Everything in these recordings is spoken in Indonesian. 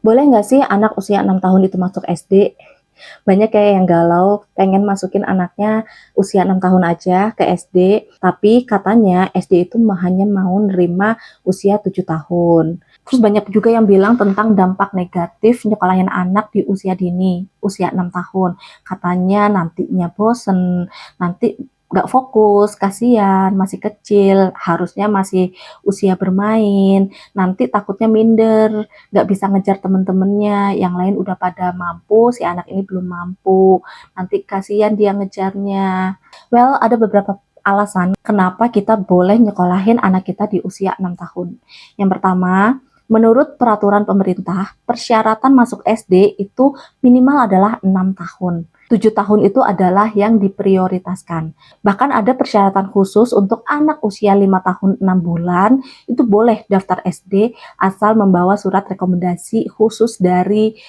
Boleh nggak sih anak usia 6 tahun itu masuk SD? Banyak kayak yang galau, pengen masukin anaknya usia 6 tahun aja ke SD, tapi katanya SD itu hanya mau nerima usia 7 tahun. Terus banyak juga yang bilang tentang dampak negatif nyekolahin anak di usia dini, usia 6 tahun. Katanya nantinya bosen, nanti nggak fokus, kasihan, masih kecil, harusnya masih usia bermain, nanti takutnya minder, nggak bisa ngejar temen-temennya, yang lain udah pada mampu, si anak ini belum mampu, nanti kasihan dia ngejarnya. Well, ada beberapa alasan kenapa kita boleh nyekolahin anak kita di usia 6 tahun. Yang pertama, menurut peraturan pemerintah, persyaratan masuk SD itu minimal adalah 6 tahun. 7 tahun itu adalah yang diprioritaskan. Bahkan ada persyaratan khusus untuk anak usia 5 tahun 6 bulan, itu boleh daftar SD asal membawa surat rekomendasi khusus dari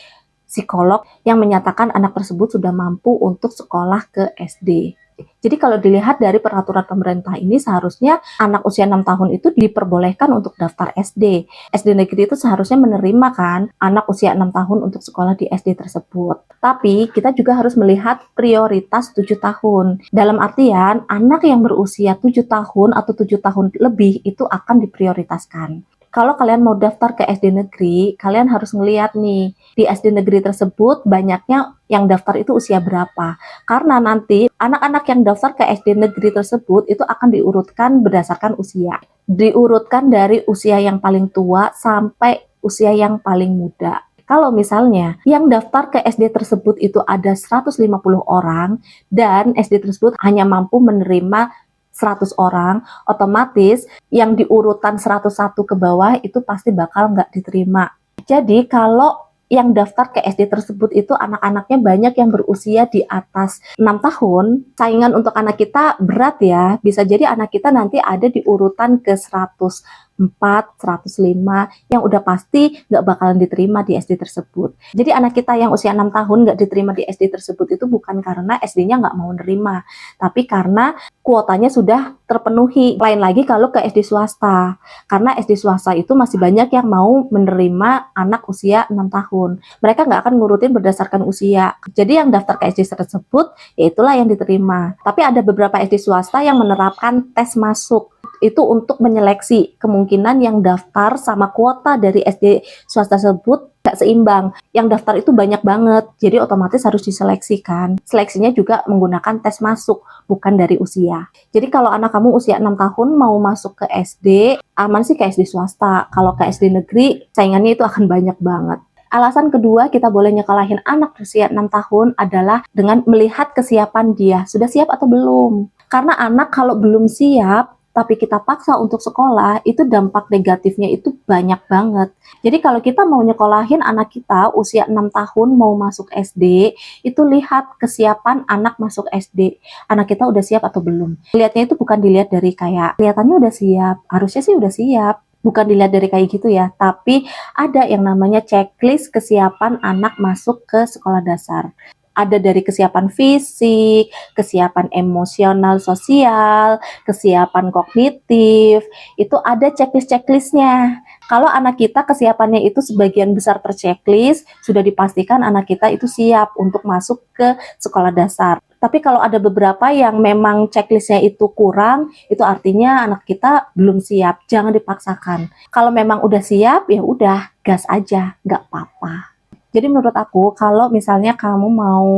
psikolog yang menyatakan anak tersebut sudah mampu untuk sekolah ke SD. Jadi kalau dilihat dari peraturan pemerintah ini, seharusnya anak usia 6 tahun itu diperbolehkan untuk daftar SD. SD negeri itu seharusnya menerima kan anak usia 6 tahun untuk sekolah di SD tersebut. Tapi kita juga harus melihat prioritas 7 tahun. Dalam artian anak yang berusia 7 tahun atau 7 tahun lebih itu akan diprioritaskan. Kalau kalian mau daftar ke SD negeri, kalian harus ngeliat nih, di SD negeri tersebut banyaknya yang daftar itu usia berapa. Karena nanti anak-anak yang daftar ke SD negeri tersebut itu akan diurutkan berdasarkan usia. Diurutkan dari usia yang paling tua sampai usia yang paling muda. Kalau misalnya yang daftar ke SD tersebut itu ada 150 orang dan SD tersebut hanya mampu menerima 100 orang, otomatis yang diurutan 101 ke bawah itu pasti bakal nggak diterima. Jadi kalau yang daftar ke SD tersebut itu anak-anaknya banyak yang berusia di atas 6 tahun, saingan untuk anak kita berat ya. Bisa jadi anak kita nanti ada di urutan ke 104, 105 yang udah pasti nggak bakalan diterima di SD tersebut. Jadi anak kita yang usia 6 tahun nggak diterima di SD tersebut itu bukan karena SD-nya nggak mau nerima, tapi karena kuotanya sudah terpenuhi. Lain lagi kalau ke SD swasta, karena SD swasta itu masih banyak yang mau menerima anak usia 6 tahun. Mereka nggak akan ngurutin berdasarkan usia. Jadi yang daftar ke SD tersebut, ya itulah yang diterima. Tapi ada beberapa SD swasta yang menerapkan tes masuk. Itu untuk menyeleksi kemungkinan yang daftar sama kuota dari SD swasta tersebut gak seimbang. Yang daftar itu banyak banget, jadi otomatis harus diseleksikan. Seleksinya juga menggunakan tes masuk, bukan dari usia. Jadi kalau anak kamu usia 6 tahun mau masuk ke SD, aman sih ke SD swasta. Kalau ke SD negeri, saingannya itu akan banyak banget. Alasan kedua kita boleh nyekolahin anak usia 6 tahun adalah dengan melihat kesiapan dia. Sudah siap atau belum? Karena anak kalau belum siap, tapi kita paksa untuk sekolah, itu dampak negatifnya itu banyak banget. Jadi kalau kita mau nyekolahin anak kita usia 6 tahun mau masuk SD, itu lihat kesiapan anak masuk SD. Anak kita udah siap atau belum. Lihatnya itu bukan dilihat dari kayak, kelihatannya udah siap, harusnya sih udah siap. Bukan dilihat dari kayak gitu ya, tapi ada yang namanya checklist kesiapan anak masuk ke sekolah dasar. Ada dari kesiapan fisik, kesiapan emosional sosial, kesiapan kognitif, itu ada checklist-checklistnya. Kalau anak kita kesiapannya itu sebagian besar terchecklist, sudah dipastikan anak kita itu siap untuk masuk ke sekolah dasar. Tapi kalau ada beberapa yang memang checklistnya itu kurang, itu artinya anak kita belum siap, jangan dipaksakan. Kalau memang udah siap, ya udah, gas aja, nggak apa-apa. Jadi menurut aku, kalau misalnya kamu mau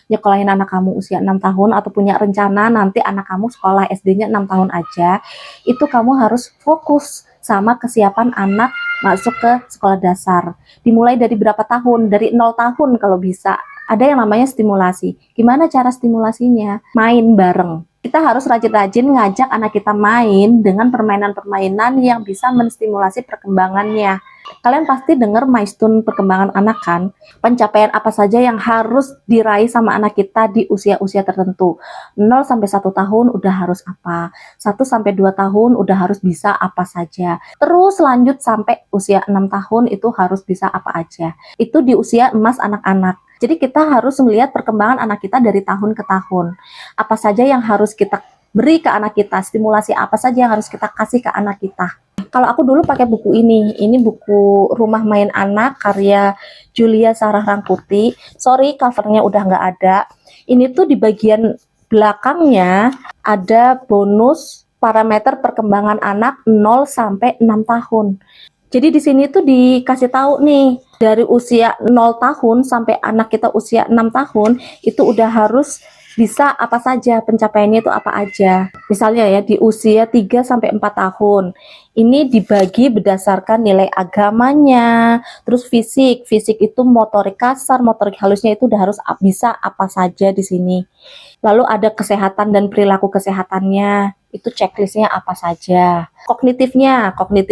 nyekolahin anak kamu usia 6 tahun atau punya rencana nanti anak kamu sekolah SD-nya 6 tahun aja, itu kamu harus fokus sama kesiapan anak masuk ke sekolah dasar. Dimulai dari berapa tahun? Dari 0 tahun kalau bisa. Ada yang namanya stimulasi. Gimana cara stimulasinya? Main bareng. Kita harus rajin-rajin ngajak anak kita main dengan permainan-permainan yang bisa menstimulasi perkembangannya. Kalian pasti dengar milestone perkembangan anak kan? Pencapaian apa saja yang harus diraih sama anak kita di usia-usia tertentu. 0 sampai 1 tahun udah harus apa? 1 sampai 2 tahun udah harus bisa apa saja. Terus lanjut sampai usia 6 tahun itu harus bisa apa aja. Itu di usia emas anak-anak. Jadi kita harus melihat perkembangan anak kita dari tahun ke tahun. Apa saja yang harus kita beri ke anak kita, stimulasi apa saja yang harus kita kasih ke anak kita. Kalau aku dulu pakai buku ini buku Rumah Main Anak karya Julia Sarah Rangkuti. Sorry, covernya udah nggak ada. Ini tuh di bagian belakangnya ada bonus parameter perkembangan anak 0 sampai 6 tahun. Jadi di sini tuh dikasih tahu nih, dari usia 0 tahun sampai anak kita usia 6 tahun, itu udah harus bisa apa saja, pencapaiannya itu apa aja. Misalnya ya, di usia 3 sampai 4 tahun, ini dibagi berdasarkan nilai agamanya, terus fisik itu motorik kasar, motorik halusnya itu udah harus bisa apa saja di sini. Lalu ada kesehatan dan perilaku kesehatannya, itu checklistnya apa saja. Kognitif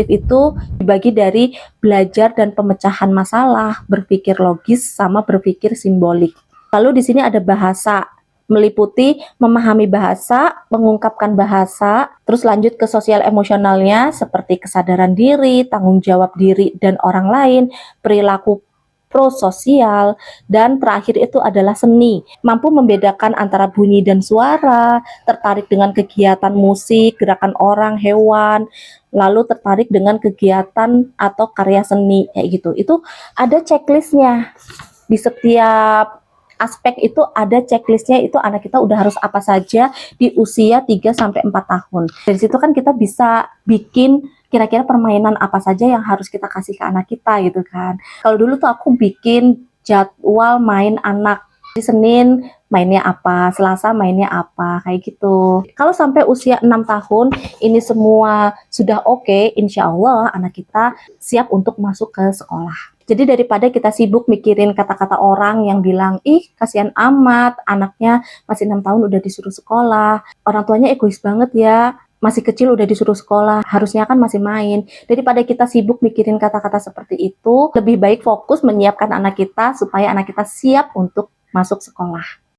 itu dibagi dari belajar dan pemecahan masalah, berpikir logis sama berpikir simbolik. Lalu di sini ada bahasa, meliputi memahami bahasa, mengungkapkan bahasa, terus lanjut ke sosial emosionalnya seperti kesadaran diri, tanggung jawab diri dan orang lain, perilaku prososial, dan terakhir itu adalah seni, mampu membedakan antara bunyi dan suara, tertarik dengan kegiatan musik, gerakan orang, hewan, lalu tertarik dengan kegiatan atau karya seni kayak gitu. Itu ada checklistnya. Di setiap aspek itu ada checklistnya, itu anak kita udah harus apa saja di usia 3 sampai 4 tahun. Dari situ kan kita bisa bikin kira-kira permainan apa saja yang harus kita kasih ke anak kita gitu kan. Kalau dulu tuh aku bikin jadwal main anak. Di Senin mainnya apa, Selasa mainnya apa, kayak gitu. Kalau sampai usia 6 tahun ini semua sudah oke, insya Allah anak kita siap untuk masuk ke sekolah. Jadi daripada kita sibuk mikirin kata-kata orang yang bilang, ih kasihan amat, anaknya masih 6 tahun udah disuruh sekolah, orang tuanya egois banget ya, masih kecil udah disuruh sekolah, harusnya kan masih main. Daripada kita sibuk mikirin kata-kata seperti itu, lebih baik fokus menyiapkan anak kita supaya anak kita siap untuk masuk sekolah.